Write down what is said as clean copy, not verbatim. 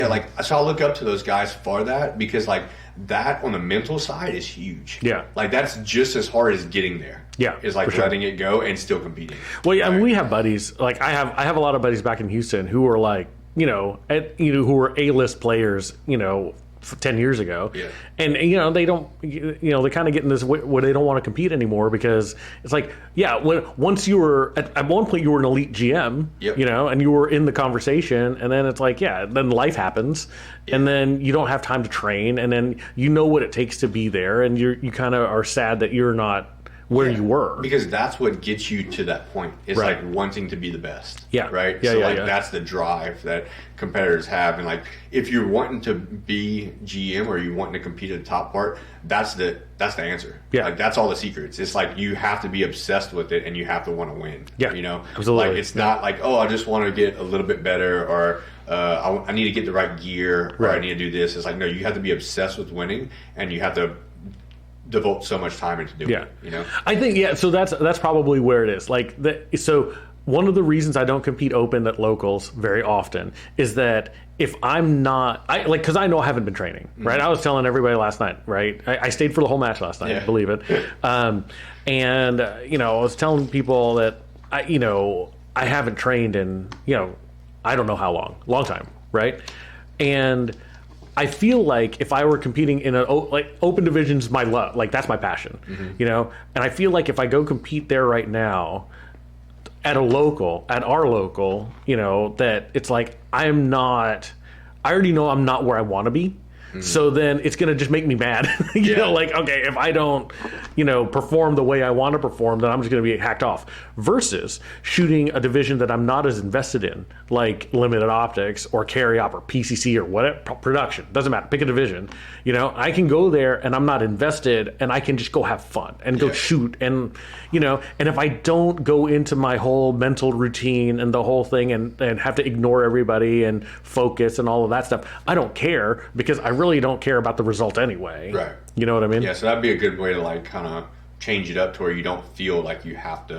Yeah, like so I look up to those guys for that because like that on the mental side is huge. Yeah. Like that's just as hard as getting there. Yeah, Is like for sure. letting it go and still competing. Well, yeah, I mean, Right. we have buddies. Like I have a lot of buddies back in Houston who are like, who were A-list players, 10 years ago. Yeah. And they don't, they kind of get in this where they don't want to compete anymore because it's like, yeah, once you were at one point you were an elite GM, Yep. and you were in the conversation, and then it's like, yeah, then life happens, and then you don't have time to train, and then you know what it takes to be there, and you kind of are sad that you're not where you were. Because that's what gets you to that point. It's Right. like wanting to be the best. Yeah. Right? Yeah, so yeah, like yeah. that's the drive that competitors have. And like if you're wanting to be GM or you wanting to compete at the top part, that's the answer. Yeah. Like that's all the secrets. It's like you have to be obsessed with it and you have to want to win. Yeah, absolutely. Like it's not like, oh, I just want to get a little bit better or I need to get the right gear or I Right. need to do this. It's like no, you have to be obsessed with winning and you have to devote so much time into doing it, I think so that's probably where it is. Like so one of the reasons I don't compete open at locals very often is that if I'm not because I know I haven't been training, right? I was telling everybody last night, right? I stayed for the whole match last night, Yeah. believe it. And I was telling people that I haven't trained in I don't know how long time, right? And I feel like if I were competing in open divisions, my love, like that's my passion, and I feel like if I go compete there right now at our local, that it's like I already know I'm not where I want to be. So then it's going to just make me mad. Like, okay, if I don't, perform the way I want to perform, then I'm just going to be hacked off. Versus shooting a division that I'm not as invested in, like limited optics or carry op or PCC or whatever, production. Doesn't matter. Pick a division. I can go there and I'm not invested and I can just go have fun and go shoot. And, and if I don't go into my whole mental routine and the whole thing and have to ignore everybody and focus and all of that stuff, I don't care because I really don't care about the result anyway. Right. You know what I mean? Yeah, so that'd be a good way to like kind of change it up to where you don't feel like you have to